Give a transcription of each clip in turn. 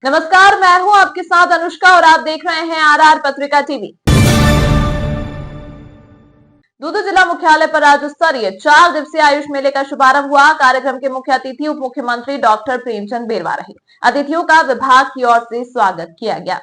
नमस्कार, मैं हूं आपके साथ अनुष्का और आप देख रहे हैं आरआर पत्रिका टीवी। दूदू जिला मुख्यालय पर राज्य स्तरीय 4 दिवसीय आयुष मेले का शुभारंभ हुआ। कार्यक्रम के मुख्य अतिथि उप मुख्यमंत्री डॉक्टर प्रेमचंद बेरवा रहे। अतिथियों का विभाग की ओर से स्वागत किया गया।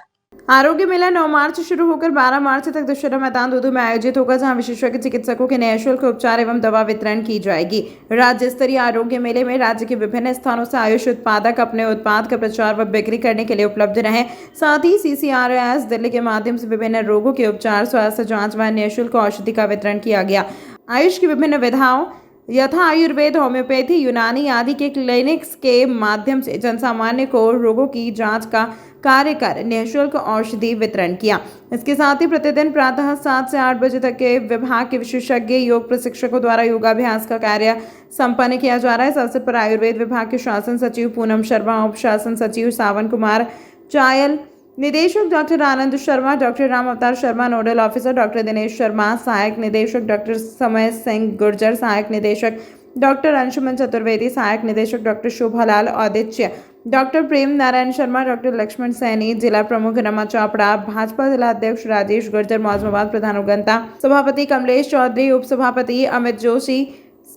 आरोग्य मेला 9 मार्च से शुरू होकर 12 मार्च तक दशहरा मैदान दूदू में आयोजित होगा, जहां विशेषज्ञ चिकित्सकों के निःशुल्क उपचार एवं दवा वितरण की जाएगी। राज्य स्तरीय आरोग्य मेले में राज्य के विभिन्न स्थानों से आयुष उत्पादक अपने उत्पाद का प्रचार व बिक्री करने के लिए उपलब्ध रहे। साथ ही CCRS दिल्ली के माध्यम से विभिन्न रोगों के उपचार, स्वास्थ्य जाँच व निःशुल्क औषधि का वितरण किया गया। आयुष की विभिन्न विधाओं यथा आयुर्वेद, होम्योपैथी, यूनानी आदि के क्लिनिक्स के माध्यम से जनसामान्य को रोगों की जांच का कार्य कर निःशुल्क औषधि वितरण किया। इसके साथ ही प्रतिदिन प्रातः 7 से 8 बजे तक के विभाग के विशेषज्ञ योग प्रशिक्षकों द्वारा योगाभ्यास का कार्य संपन्न किया जा रहा है। इस अवसर पर आयुर्वेद विभाग के शासन सचिव पूनम शर्मा, उप शासन सचिव सावन कुमार चायल, निदेशक डॉक्टर आनंद शर्मा, डॉक्टर राम अवतार Sharma, nodal officer doctor Dinesh Sharma, सहायक निदेशक डॉक्टर समय सिंह गुर्जर, सहायक निदेशक डॉक्टर अंशुमन चतुर्वेदी, सहायक निदेशक डॉक्टर शोभालाल औदित्य, डॉक्टर प्रेम नारायण शर्मा, डॉक्टर लक्ष्मण सैनी, जिला प्रमुख रमा चोपड़ा, भाजपा जिला अध्यक्ष राजेश गुर्जर, मौजमाबाद प्रधान उगंता, सभापति कमलेश चौधरी, उप सभापति अमित जोशी,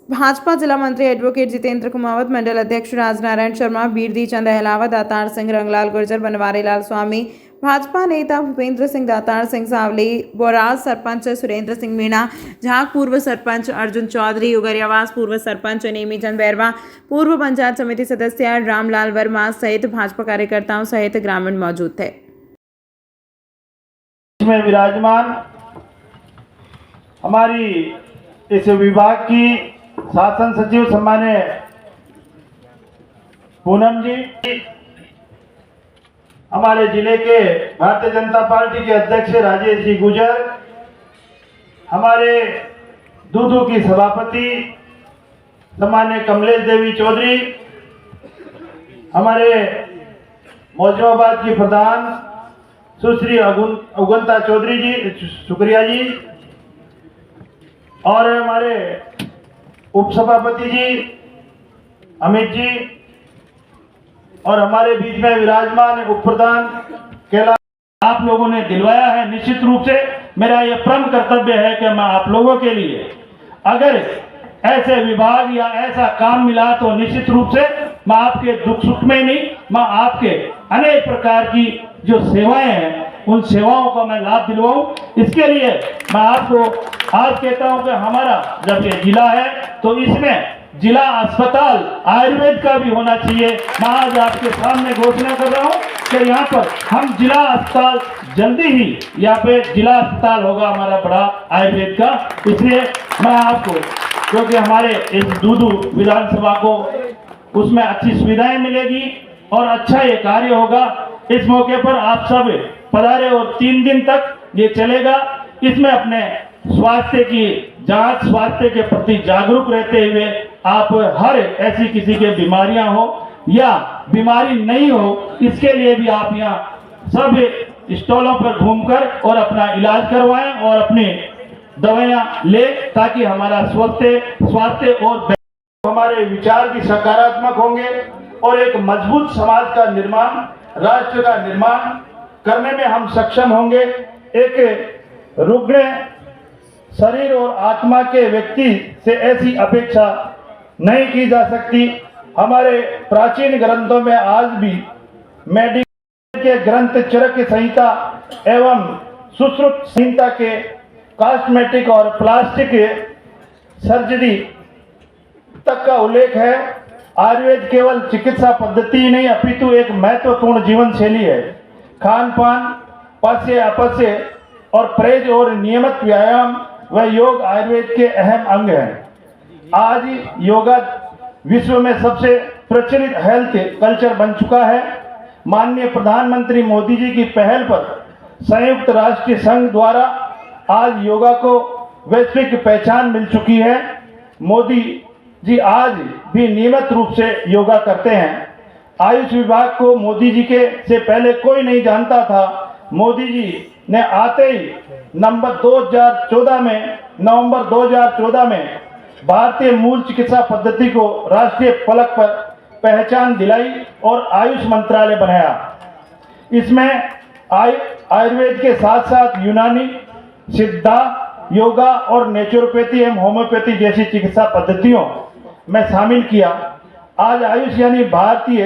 भाजपा जिला मंत्री एडवोकेट जितेंद्र कुमावत, मंडल अध्यक्ष राजनारायण शर्मा, बीरदी चंद अहलावत, दातार सिंह, रंगलाल गुर्जर, बनवारी लाल स्वामी, भाजपा नेता भूपेंद्र सिंह, दातार सिंह सावली, बोराज सरपंच सुरेंद्र सिंह मीणा, झाग पूर्व सरपंच अर्जुन चौधरी, उगरियावास पूर्व सरपंच नेमीचंद बैरवा, पूर्व पंचायत समिति सदस्य रामलाल वर्मा सहित भाजपा कार्यकर्ताओं सहित ग्रामीण मौजूद थे। इसमें विराजमान हमारी इस विभाग की शासन सचिव सम्मान्य पूनम जी, हमारे जिले के भारतीय जनता पार्टी के अध्यक्ष राजेश जी गुर्जर, हमारे दूदू की सभापति सम्मान्य कमलेश देवी चौधरी, हमारे मौजमाबाद की प्रधान सुश्री उगंता चौधरी जी, शुक्रिया जी, और हमारे उपसभापति जी अमित जी, और हमारे बीच में विराजमान उप प्रधान कैलाश, आप लोगों ने दिलवाया है। निश्चित रूप से मेरा यह परम कर्तव्य है कि मैं आप लोगों के लिए अगर ऐसे विभाग या ऐसा काम मिला तो निश्चित रूप से मैं आपके दुख सुख में नहीं, मैं आपके अनेक प्रकार की जो सेवाएं हैं उन सेवाओं का मैं लाभ दिलवाऊं। इसके लिए मैं आपको आज कहता हूं कि हमारा जब ये जिला है तो इसमें जिला अस्पताल आयुर्वेद का भी होना चाहिए। मैं आज आपके सामने घोषणा कर रहा हूं कि यहाँ पर हम जिला अस्पताल जल्दी ही यहाँ पे जिला अस्पताल होगा हमारा बड़ा आयुर्वेद का। इसलिए मैं आपको, क्योंकि हमारे इस दूदू विधानसभा को उसमें अच्छी सुविधाएं मिलेगी और अच्छा ये कार्य होगा। इस मौके पर आप सब पधारे और 3 दिन तक ये चलेगा। इसमें अपने स्वास्थ्य की जांच, स्वास्थ्य के प्रति जागरूक रहते हुए आप हर ऐसी किसी के बीमारियां हो या बीमारी नहीं हो, इसके लिए भी आप यहाँ सब स्टॉलों पर घूमकर और अपना इलाज करवाएं और अपनी दवाइयां ले, ताकि हमारा स्वास्थ्य और हमारे विचार भी सकारात्मक होंगे और एक मजबूत समाज का निर्माण, राष्ट्र का निर्माण करने में हम सक्षम होंगे। एक रुग्ण शरीर और आत्मा के व्यक्ति से ऐसी अपेक्षा नहीं की जा सकती। हमारे प्राचीन ग्रंथों में आज भी मेडिकल के ग्रंथ चरक संहिता एवं सुश्रुत संहिता के कॉस्मेटिक और प्लास्टिक सर्जरी तक का उल्लेख है। आयुर्वेद केवल चिकित्सा पद्धति ही नहीं अपितु एक महत्वपूर्ण जीवन शैली है। खान पान, पस्य अपस्य और परहेज और नियमित व्यायाम व योग आयुर्वेद के अहम अंग हैं। आज योगा विश्व में सबसे प्रचलित हेल्थ कल्चर बन चुका है। माननीय प्रधानमंत्री मोदी जी की पहल पर संयुक्त राष्ट्र संघ द्वारा आज योगा को वैश्विक पहचान मिल चुकी है। मोदी जी आज भी नियमित रूप से योगा करते हैं। आयुष विभाग को मोदी जी के से पहले कोई नहीं जानता था। मोदी जी ने आते ही नवंबर 2014 में भारतीय मूल चिकित्सा पद्धति को राष्ट्रीय फलक पर पहचान दिलाई और आयुष मंत्रालय बनाया। इसमें आयुर्वेद के साथ साथ यूनानी, सिद्धा, योगा और नेचुरोपैथी एवं होम्योपैथी जैसी चिकित्सा पद्धतियों में शामिल किया। आज आयुष यानी भारतीय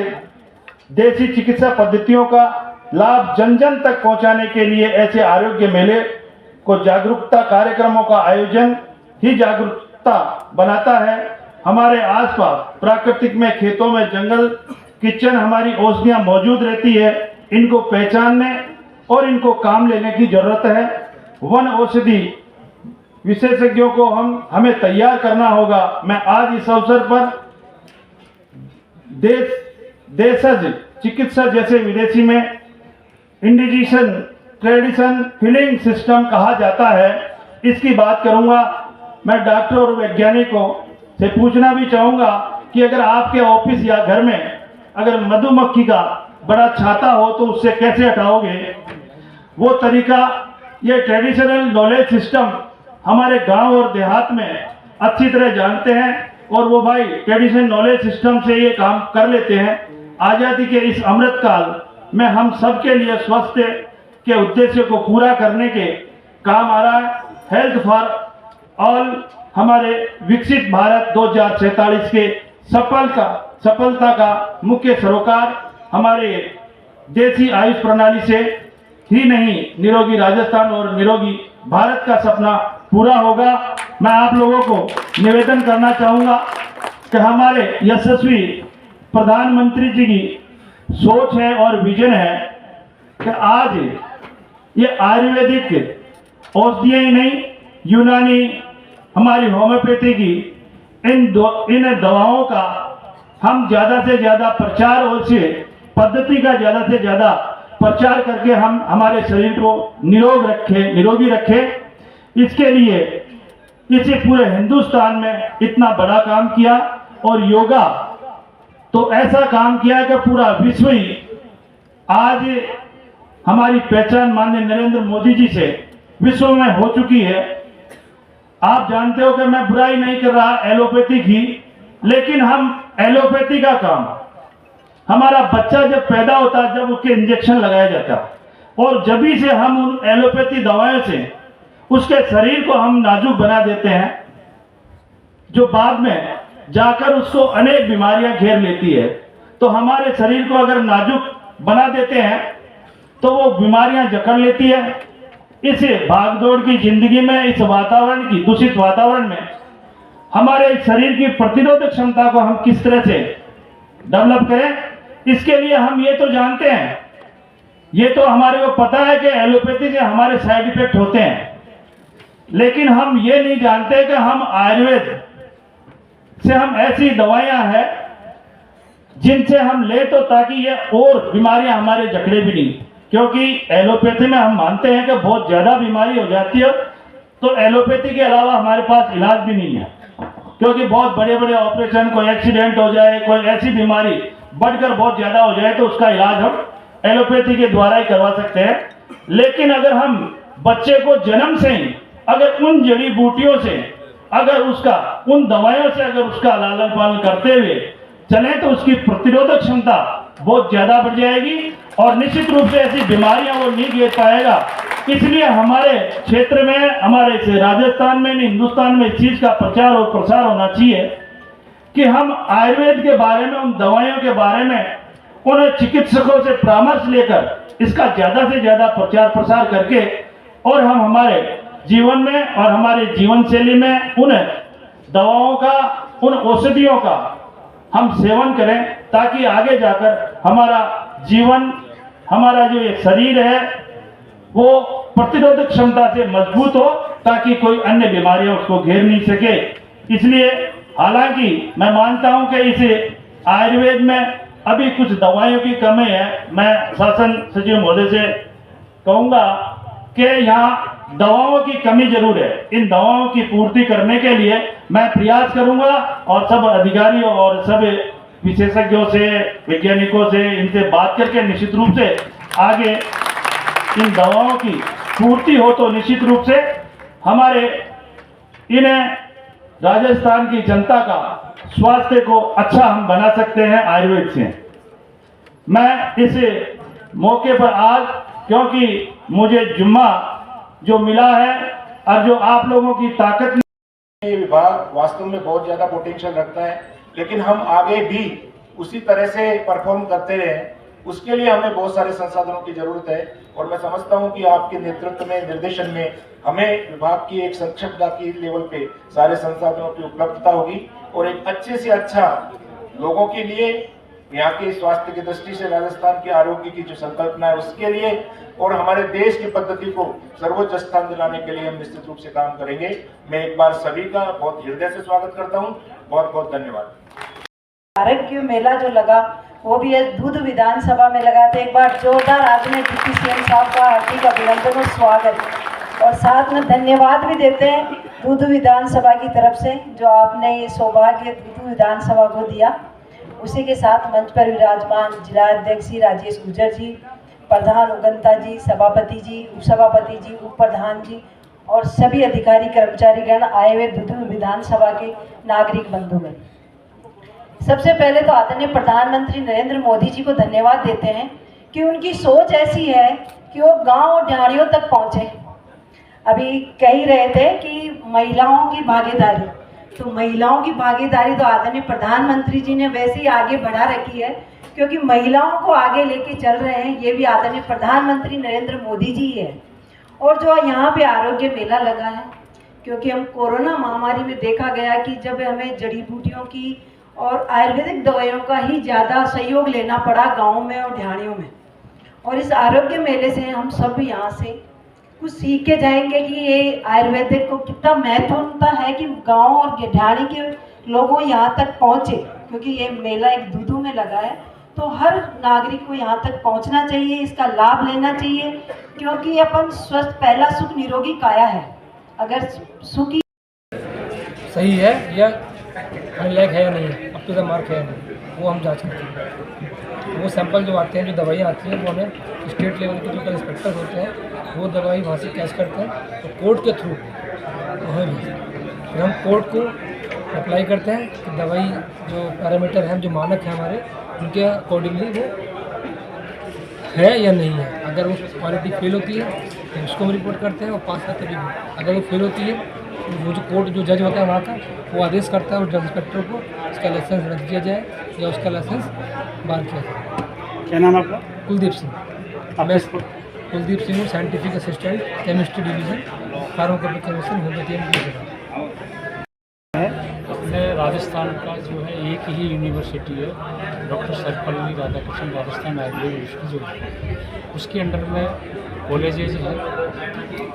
देसी चिकित्सा पद्धतियों का लाभ जन जन तक पहुंचाने के लिए ऐसे आरोग्य मेले को जागरूकता कार्यक्रमों का आयोजन ही जागरूकता बनाता है। हमारे आसपास प्राकृतिक में, खेतों में, जंगल, किचन हमारी औषधियां मौजूद रहती है। इनको पहचानने और इनको काम लेने की जरूरत है। वन औषधि विशेषज्ञों को हमें तैयार करना होगा। मैं आज इस अवसर पर देशज चिकित्सा जैसे विदेशी में इंडिजीशन ट्रेडिशन हीलिंग सिस्टम कहा जाता है, इसकी बात करूंगा। मैं डॉक्टर और वैज्ञानिकों से पूछना भी चाहूंगा कि अगर आपके ऑफिस या घर में अगर मधुमक्खी का बड़ा छाता हो तो उससे कैसे हटाओगे। वो तरीका, ये ट्रेडिशनल नॉलेज सिस्टम हमारे गांव और देहात में अच्छी तरह जानते हैं और वो भाई ट्रेडिशनल नॉलेज सिस्टम से ये काम कर लेते हैं। आज़ादी के इस अमृत काल में हम सबके लिए स्वास्थ्य के उद्देश्य को पूरा करने के काम आ रहा है। हेल्थ फॉर ऑल हमारे विकसित भारत 2047 के सफलता का मुख्य सरोकार हमारे देसी आयुष प्रणाली से ही नहीं, निरोगी राजस्थान और निरोगी भारत का सपना पूरा होगा। मैं आप लोगों को निवेदन करना चाहूंगा कि हमारे यशस्वी प्रधानमंत्री जी की सोच है और विजन है कि आज ये आयुर्वेदिक औषधियां ही नहीं, यूनानी, हमारी होम्योपैथी की इन दवाओं का हम ज़्यादा से ज़्यादा प्रचार और से पद्धति का ज़्यादा से ज़्यादा प्रचार करके हम हमारे शरीर को निरोगी रखें। इसके लिए इसे पूरे हिंदुस्तान में इतना बड़ा काम किया और योगा तो ऐसा काम किया कि पूरा विश्व ही आज हमारी पहचान माननीय नरेंद्र मोदी जी से विश्व में हो चुकी है। आप जानते हो कि मैं बुराई नहीं कर रहा एलोपैथी की, लेकिन हम एलोपैथी का काम, हमारा बच्चा जब पैदा होता है जब उसके इंजेक्शन लगाया जाता है और जभी से हम उन एलोपैथी दवाओं से उसके शरीर को हम नाजुक बना देते हैं, जो बाद में जाकर उसको अनेक बीमारियां घेर लेती है। तो हमारे शरीर को अगर नाजुक बना देते हैं तो वो बीमारियां जकड़ लेती है। इस भागदौड़ की जिंदगी में, इस वातावरण की दूषित वातावरण में हमारे शरीर की प्रतिरोधक क्षमता को हम किस तरह से डेवलप करें, इसके लिए हम ये तो जानते हैं, ये तो हमारे को पता है कि एलोपैथी से हमारे साइड इफेक्ट होते हैं, लेकिन हम ये नहीं जानते कि हम आयुर्वेद से हम ऐसी दवाइयां हैं जिनसे हम ले तो ताकि ये और बीमारियां हमारे जकड़े भी नहीं। क्योंकि एलोपैथी में हम मानते हैं कि बहुत ज्यादा बीमारी हो जाती है तो एलोपैथी के अलावा हमारे पास इलाज भी नहीं है, क्योंकि बहुत बड़े बड़े ऑपरेशन, कोई एक्सीडेंट हो जाए, कोई ऐसी बीमारी बढ़कर बहुत ज्यादा हो जाए तो उसका इलाज हम एलोपैथी के द्वारा ही करवा सकते हैं। लेकिन अगर हम बच्चे को जन्म से ही अगर उन जड़ी बूटियों से, अगर उसका उन दवाइयों से अगर उसका लालन पालन करते हुए चले तो उसकी प्रतिरोधक क्षमता बहुत ज्यादा बढ़ जाएगी और निश्चित रूप से ऐसी बीमारियां वो नहीं घेर पाएगा। इसलिए हमारे क्षेत्र में, हमारे राजस्थान में नहीं हिंदुस्तान में इस चीज का प्रचार और प्रसार होना चाहिए कि हम आयुर्वेद के बारे में, उन दवाइयों के बारे में उन चिकित्सकों से परामर्श लेकर इसका ज्यादा से ज्यादा प्रचार प्रसार करके और हम हमारे जीवन में और हमारे जीवन शैली में उन दवाओं का, उन औषधियों का हम सेवन करें ताकि आगे जाकर हमारा जीवन, हमारा जो ये शरीर है वो प्रतिरोधक क्षमता से मजबूत हो ताकि कोई अन्य बीमारियां उसको घेर नहीं सके। इसलिए हालांकि मैं मानता हूं कि इस आयुर्वेद में अभी कुछ दवाइयों की कमी है। मैं शासन सचिव महोदय से कहूंगा कि यहाँ दवाओं की कमी जरूर है। इन दवाओं की पूर्ति करने के लिए मैं प्रयास करूंगा और सब अधिकारियों और सब विशेषज्ञों से, वैज्ञानिकों से इनसे बात करके निश्चित रूप से आगे इन दवाओं की पूर्ति हो तो निश्चित रूप से हमारे इन राजस्थान की जनता का स्वास्थ्य को अच्छा हम बना सकते हैं आयुर्वेद से। मैं इस मौके पर आज, क्योंकि मुझे जुम्मा जो मिला है और जो आप लोगों की ताकत ये विभाग वास्तव में बहुत ज्यादा पोटेंशियल रखता है, लेकिन हम आगे भी उसी तरह से परफॉर्म करते रहे, उसके लिए हमें बहुत सारे संसाधनों की जरूरत है। और मैं समझता हूं कि आपके नेतृत्व में, निर्देशन में हमें विभाग की एक संक्षिप्तता की लेवल पे सारे संसाधनों की उपलब्धता होगी और एक अच्छे से अच्छा लोगों के लिए, यहाँ के स्वास्थ्य की दृष्टि से राजस्थान के आरोग्य की जो संकल्पना है उसके लिए और हमारे देश की पद्धति को सर्वोच्च स्थान दिलाने के लिए हम निश्चित रूप से काम करेंगे। मैं एक बार सभी का बहुत हृदय से स्वागत करता हूँ। बहुत बहुत धन्यवाद। आरोग्य मेला जो लगा वो भी दूध विधानसभा में लगा, तो एक बार जोरदार आपने डिप्टी सीएम साहब का हार्दिक अभिनंदन और स्वागत और साथ में धन्यवाद भी देते हैं दूध विधानसभा की तरफ से जो आपने ये सौभाग्य दूध विधानसभा को दिया। उसी के साथ मंच पर विराजमान जिला अध्यक्ष जी राजेश गुजर जी, प्रधान उगंता जी, सभापति जी, उपसभापति जी, उप प्रधान जी और सभी अधिकारी कर्मचारी गण आए हुए दूध विधानसभा के नागरिक बंधुगण, सबसे पहले तो आदरणीय प्रधानमंत्री नरेंद्र मोदी जी को धन्यवाद देते हैं कि उनकी सोच ऐसी है कि वो गांव और ढाणियों तक पहुंचे। अभी कह रहे थे कि महिलाओं की भागीदारी, तो महिलाओं की भागीदारी तो आदरणीय प्रधानमंत्री जी ने वैसे ही आगे बढ़ा रखी है, क्योंकि महिलाओं को आगे लेके चल रहे हैं ये भी आदरणीय प्रधानमंत्री नरेंद्र मोदी जी है। और जो यहाँ पे आरोग्य मेला लगा है, क्योंकि हम कोरोना महामारी में देखा गया कि जब हमें जड़ी बूटियों की और आयुर्वेदिक दवाइयों का ही ज़्यादा सहयोग लेना पड़ा गाँव में और ढाणियों में, और इस आरोग्य मेले से हम सब यहाँ से कुछ सीख के जाएंगे कि ये आयुर्वेदिक को कितना महत्वपूर्ण है कि गांव और ढाणी के लोगों यहाँ तक पहुँचे, क्योंकि ये मेला एक दूधू में लगा है तो हर नागरिक को यहाँ तक पहुँचना चाहिए, इसका लाभ लेना चाहिए, क्योंकि अपन स्वस्थ पहला सुख निरोगी काया है। अगर सुखी सही है या लायक है या नहीं, अब तो मार्क है या नहीं, वो हम जाँच करते हैं। वो सैंपल जो आते हैं, जो दवाइयाँ आती हैं, वो हमें स्टेट लेवल के जो इंस्पेक्टर होते हैं वो दवाई वहाँ से कैच करते हैं तो कोर्ट के थ्रू हमें भेजते हैं। फिर हम कोर्ट को अप्लाई करते हैं कि दवाई जो पैरामीटर हैं, जो मानक हैं हमारे, उनके अकॉर्डिंगली वो है या नहीं है। अगर वो क्वालिटी फेल होती है तो उसको हम रिपोर्ट करते हैं और पास आते भी। अगर वो फेल होती है तो वो जो कोर्ट जो जज होता है वहाँ का, वो आदेश करता है उस इंस्पेक्टर को इसका लाइसेंस रद्द किया जाए या उसका लाइसेंस बाहर किया जाए। क्या नाम आपका? कुलदीप सिंह। मैं Kuldeep Singh, scientific assistant, chemistry division, pharmacochemical, homoeopathy and अपने राजस्थान का जो है एक ही यूनिवर्सिटी है, डॉक्टर सर्वपल्ली राधाकृष्णन राजस्थान आयुर्वेद इंस्टीट्यूट, उसके अंडर में कॉलेजेज हैं,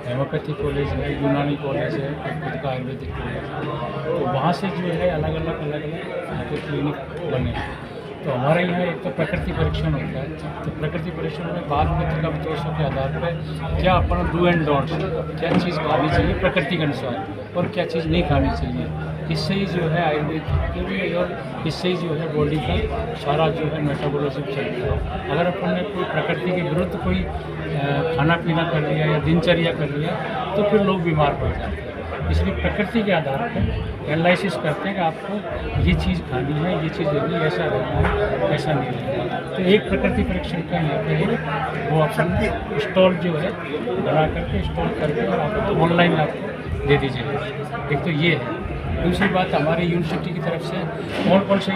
हेमोपैथी कॉलेज है, यूनानी कॉलेज है, खुद का आयुर्वेदिक कॉलेज है। तो वहाँ से जो है अलग अलग यहाँ के क्लिनिक बने हैं। तो हमारे यहाँ एक तो प्रकृति परीक्षण होता है, तो प्रकृति परीक्षण में बाद में तलब दोषों के आधार पर क्या अपन डू एंड डोंट्स, क्या चीज़ खानी चाहिए प्रकृति के अनुसार और क्या चीज़ नहीं खानी चाहिए, इससे ही जो है आयुर्वेद के भी और इससे ही जो है बॉडी का सारा जो है मेटाबॉलिज्म चलता है। अगर अपन ने कोई प्रकृति के विरुद्ध कोई खाना पीना कर लिया या दिनचर्या कर लिया तो फिर लोग बीमार पड़ जाते हैं। इसलिए प्रकृति के आधार पर एनालिसिस करते हैं कि आपको ये चीज़ खानी है, ये चीज़ लेनी है, ऐसा रहना है, ऐसा नहीं रहना। तो एक प्रकृति परीक्षण का यहाँ पे है, वो अपन स्टॉल जो है बना करके स्टॉल करके और आपको ऑनलाइन आपको दे दीजिएगा। एक तो ये है। दूसरी बात, हमारी यूनिवर्सिटी की तरफ से कौन कौन से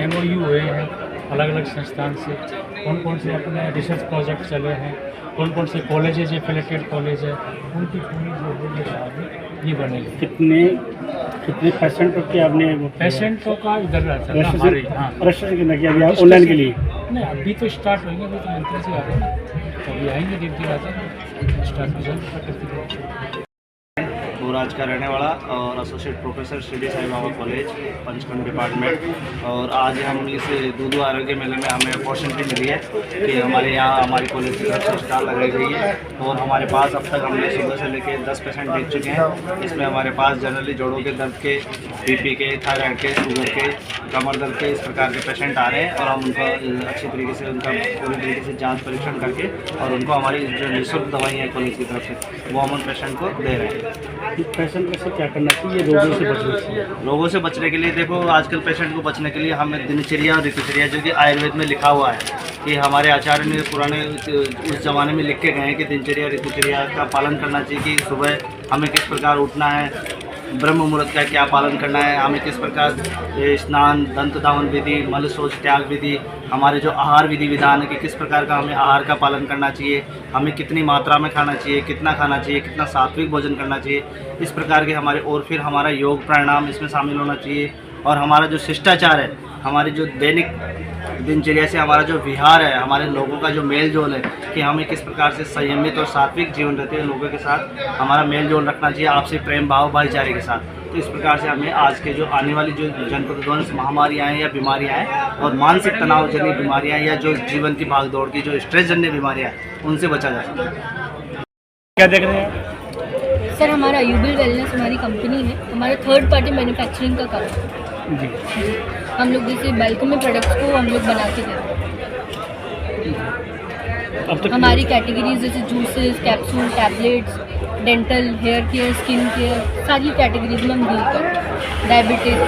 MOU हुए हैं अलग अलग संस्थान से, कौन कौन से अपने रिसर्च प्रोजेक्ट चले हैं, कौन कौन से कॉलेजेज एफिलेटेड कॉलेज है, उनकी पूरी जो है ये बनेगी। कितने पेशेंटों के आपने पेशेंटों का इधर रहता है हमारे यहाँ रजिस्ट्रेशन किया अभी ऑनलाइन के लिए? नहीं, अभी तो स्टार्ट होंगे, अभी तो मंत्री जी आ रहे हैं, तो अभी आएंगे धीरे धीरे स्टार्ट हो जाएंगे। भोराज का रहने वाला और associate professor Shirdi Sai Baba college पंचखंड department. और आज हम इस दूधू आरोग्य मेले में हमें अपॉर्चुनिटी मिली है कि हमारे यहाँ हमारी कॉलेज की तरफ से स्टॉल लगाई गई है और हमारे पास अब तक हमने सुबह से लेके 10 पेशेंट देख चुके हैं। इसमें हमारे पास जनरली जोड़ों के दर्द के, BP के, थायराइड के, शुगर के, कमर दर्द के, इस प्रकार के पेशेंट आ रहे हैं और हम उनका अच्छी तरीके से उनका पूरी तरीके से जाँच परीक्षण करके और उनको हमारी जो निःशुल्क दवाई है कॉलेज की तरफ से वो हम उन पेशेंट को दे रहे हैं। पेशेंट को क्या करना चाहिए रोगों से बचने के लिए? रोगों से बचने के लिए देखो, आजकल पेशेंट को बचने के लिए हमें दिनचर्या और ऋतुचर्या, जो कि आयुर्वेद में लिखा हुआ है कि हमारे आचार्य ने पुराने उस ज़माने में लिख के गए हैं कि दिनचर्या ऋतुचर्या का पालन करना चाहिए कि सुबह हमें किस प्रकार उठना है, ब्रह्म मुहूर्त का क्या पालन करना है, हमें किस प्रकार स्नान, दंत धावन विधि, मल शौच त्याग विधि, हमारे जो आहार विधि विधान है कि किस प्रकार का हमें आहार का पालन करना चाहिए, हमें कितनी मात्रा में खाना चाहिए, कितना खाना चाहिए, कितना सात्विक भोजन करना चाहिए, इस प्रकार के हमारे, और फिर हमारा योग प्राणायाम इसमें शामिल होना चाहिए। और हमारा जो शिष्टाचार है, हमारी जो दैनिक दिनचर्या से हमारा जो विहार है, हमारे लोगों का जो मेल जोल है कि हमें किस प्रकार से संयमित और सात्विक जीवन रहते हैं, लोगों के साथ हमारा मेल जोल रखना चाहिए, आपसी प्रेम भाव भाईचारे के साथ। तो इस प्रकार से हमें आज के जो आने वाली जो जनप्रध्वंस महामारियाँ हैं या बीमारियाँ हैं और मानसिक तनाव जन्य बीमारियाँ या जो जीवन की भागदौड़ की जो स्ट्रेस जन्य बीमारियाँ हैं, उनसे बचा जा सकता है। क्या देख रहे हैं? सर, हमारा अयूबल वेलनेस हमारी कंपनी है, हमारा थर्ड पार्टी मैन्युफैक्चरिंग का काम है जी। हम लोग जैसे बल्क में प्रोडक्ट्स को हम लोग बना के देते हैं। हमारी कैटेगरीज जैसे juices, capsule, tablets, dental, hair care, skin care, सारी कैटेगरीज में हम डील करते हैं। डायबिटिक,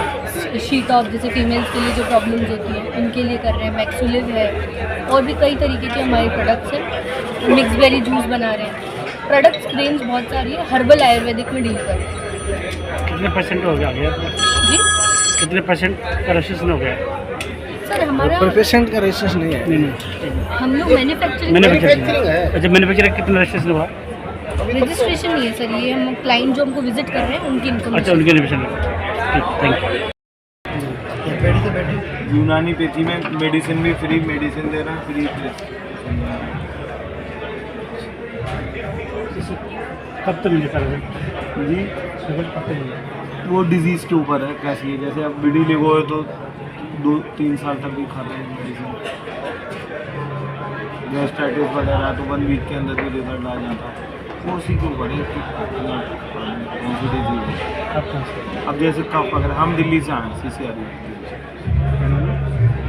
शीट ऑफ जैसे फीमेल्स के लिए जो प्रॉब्लम्स होती हैं उनके लिए कर रहे हैं, मैक्सुलिव है, और भी कई तरीके के हमारे प्रोडक्ट्स हैं। मिक्स बेरी जूस बना रहे हैं, प्रोडक्ट्स रेंज बहुत सारी है, हर्बल आयुर्वेदिक में डील कर रहे हैं। कितने परसेंट हो गया जी, कितने परसेंट का रजिस्ट्रेशन हो गया? सर हमारा पेशेंट का रजिस्ट्रेशन नहीं है। नहीं, हम लोग मैन्युफैक्चरिंग है। अच्छा, मैन्युफैक्चरिंग कितना रजिस्ट्रेशन हुआ? रजिस्ट्रेशन नहीं है सर, ये हम क्लाइंट जो हमको विजिट कर रहे हैं उनकी इनकम। अच्छा, उनके रजिस्ट्रेशन। Thank you. यूनानी पैथी में मेडिसिन भी फ्री मेडिसिन दे रहे हैं, फ्री कब तक मिले सर जी। कब तक मिले? वो डिजीज़ के ऊपर है कैसी है, जैसे अब बीडी लिगो है तो 2-3 साल तक भी खाते हैं मेडिसिन। गैस्ट्राइटिस वगैरह तो 1 वीक के अंदर भी रिजल्ट आ जाता है, वो उसी के ऊपर है कि कौन सी डिजीज़ है। अब जैसे कफ वगैरह, हम दिल्ली से आए CCR,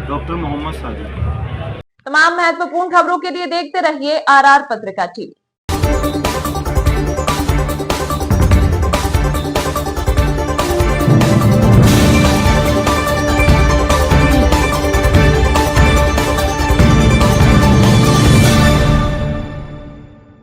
डॉक्टर मोहम्मद सादिक। तमाम महत्वपूर्ण खबरों के लिए देखते रहिए RR पत्रिका TV।